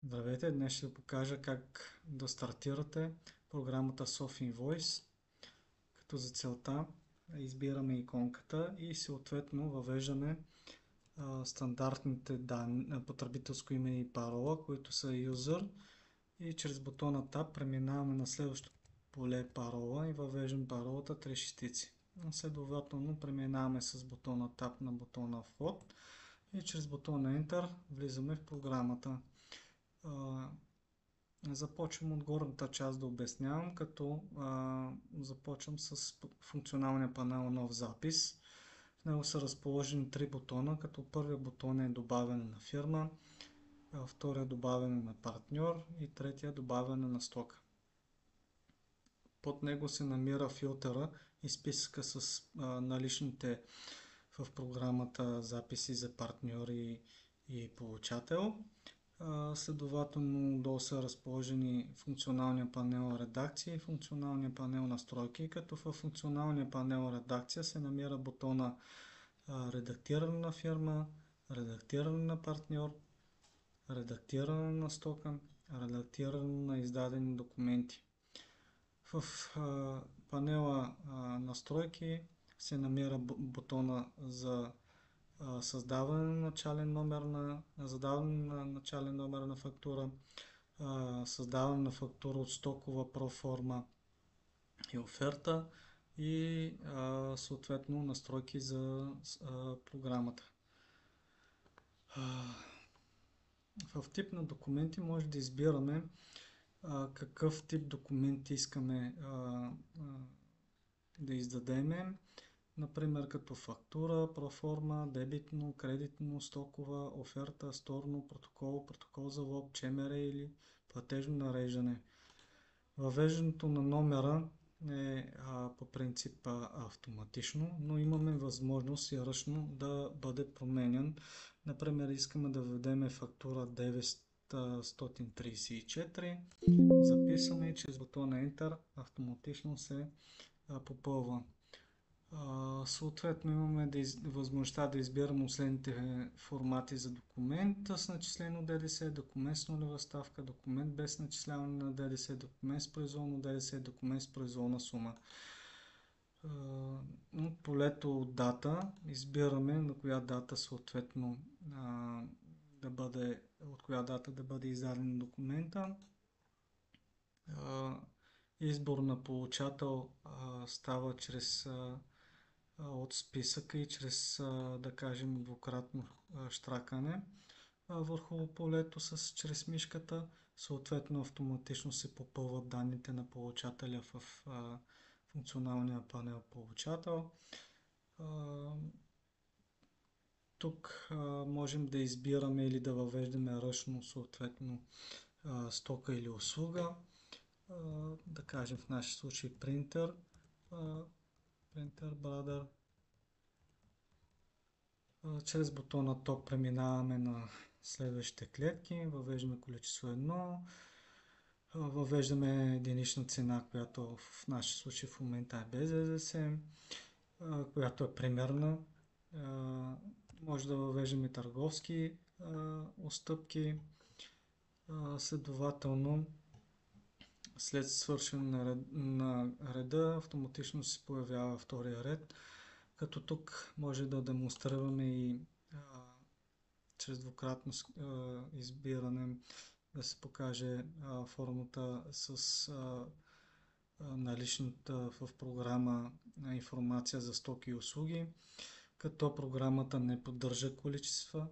Здравейте, днес ще ви покажа как да стартирате програмата SoftInvoice, като за целта избираме иконката и съответно въвеждаме стандартните данни, потребителско име и парола, които са user, и чрез бутона Tab преминаваме на следващото поле парола и въвеждаме паролата 3 шестици. Следователно преминаваме с бутона Tab на бутона вход и чрез бутона Enter влизаме в програмата. Започвам от горната част да обяснявам, като започвам с функционалния панел нов запис. В него са разположени три бутона, като първият бутон е добавяне на фирма, втория добавяне на партньор и третия добавяне на стока. Под него се намира филтъра и списъка с наличните в програмата записи за партньори и получател. Следователно долу са разположени функционалния панел редакция и функционалния панел настройки, като в функционалния панел редакция се намира бутона редактиране на фирма, редактиране на партньор, редактиране на стока, редактиране на издадени документи. В панела настройки се намира бутона за създаване на начален номер задаване на начален номер на фактура, създаване на фактура от стокова проформа и оферта и съответно настройки за програмата. В тип на документи може да избираме какъв тип документи искаме да издадеме. Например, като фактура, проформа, дебитно, кредитно, стокова, оферта, сторно, протокол, протокол за лоб, ЧМР или платежно нареждане. Въвеждането на номера е по принцип автоматично, но имаме възможност и ръчно да бъде променен. Например, искаме да введем фактура 934, записваме и чрез бутона Enter автоматично се попълва. Съответно имаме възможността да избираме следните формати за документ с начислено ДДС, документ с нулева ставка, документ без начисляване на ДДС, документ с произволно ДДС, документ с произволна сума. От полето от дата избираме на коя дата съответно от коя дата да бъде издаден документа. Избор на получател става чрез от списъка и чрез, да кажем, двукратно щракане върху полето чрез мишката. Съответно автоматично се попълват данните на получателя в функционалния панел получател. Тук можем да избираме или да въвеждаме ръчно съответно стока или услуга. Да кажем в нашия случай принтер, Brother. Чрез бутона Top преминаваме на следващите клетки, въвеждаме количество 1, въвеждаме единична цена, която в нашия случай в момента е без ДДС, която е примерна. Може да въвеждаме търговски отстъпки. Следователно, след свършване на реда, автоматично се появява втория ред, като тук може да демонстрираме и чрез двукратно избиране да се покаже формата с наличната в програма информация за стоки и услуги, като програмата не поддържа количества,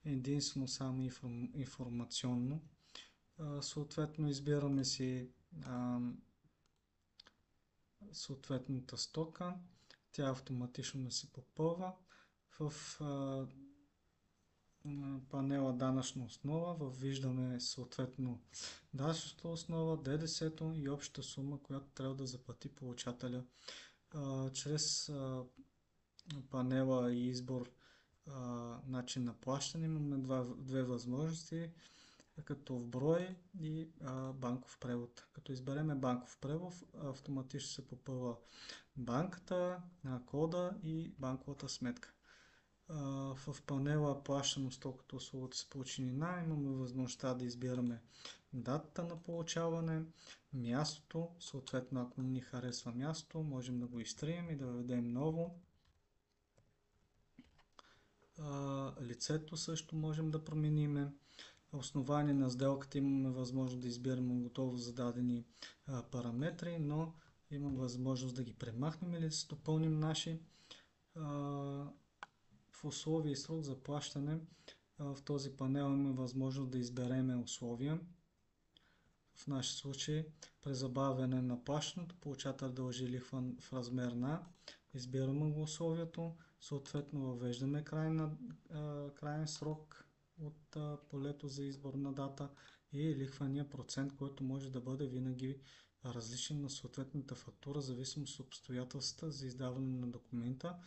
единствено само информационно. Съответно избираме си съответната стока, тя автоматично се попълва. В панела данъчна основа виждаме съответно данъчната основа, ДДС-то и общата сума, която трябва да заплати получателя. Чрез панела и избор начин на плащане имаме две възможности, като в брой и банков превод. Като избереме банков превод, автоматично се попълва банката, кода и банковата сметка. В панела плащано стоката услугата с полученина имаме възможността да избираме датата на получаване, мястото, съответно ако не ни харесва място, можем да го изтрием и да въведем ново. Лицето също можем да промениме. Основание на сделката имаме възможност да избираме готово зададени параметри, но имаме възможност да ги премахнем или да се допълним наши. В условия и срок за плащане в този панел имаме възможност да изберем условия. В нашия случай при забавяне на плащането получател дължи лихва в размер на, избираме го условието, съответно въвеждаме крайен срок от полето за избор на дата и лихвения процент, който може да бъде винаги различен на съответната фактура, в зависимост от обстоятелствата за издаване на документа,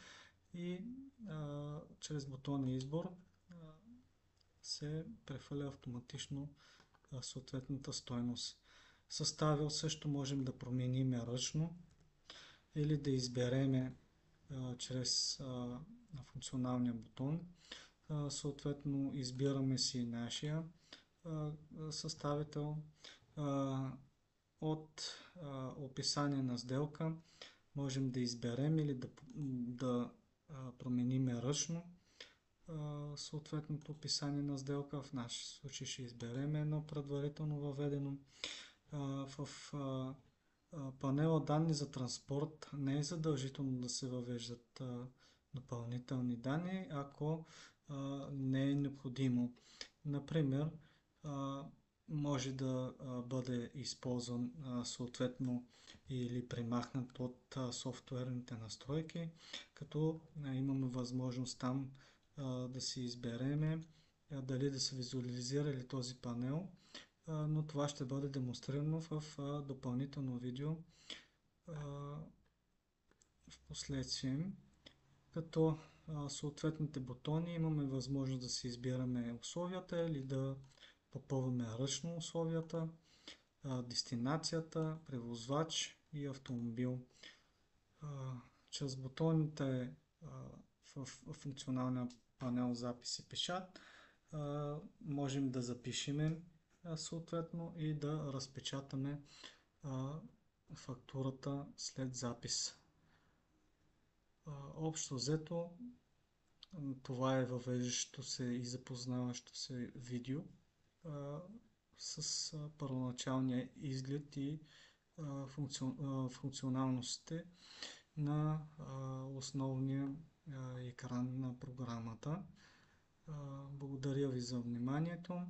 и чрез бутона избор се прехвърля автоматично съответната стойност. Съставил също можем да променим ръчно или да избереме чрез функционалния бутон. Съответно избираме си нашия съставител. От описание на сделка можем да изберем или да променим ръчно съответното описание на сделка. В нашия случай ще изберем едно предварително въведено. В панела данни за транспорт не е задължително да се въвеждат допълнителни данни, ако не е необходимо. Например, може да бъде използван съответно или премахнат от софтуерните настройки, като имаме възможност там да си избереме дали да се визуализира ли този панел, но това ще бъде демонстрирано в допълнително видео в последствие. Като съответните бутони имаме възможност да си избираме условията или да попълваме ръчно условията, дестинацията, превозвач и автомобил. Чрез бутоните в функционалния панел запис и печат можем да запишем съответно и да разпечатаме фактурата след запис. Общо взето това е въвеждащо се и запознаващо се видео с първоначалния изглед и функционалностите на основния екран на програмата. Благодаря ви за вниманието.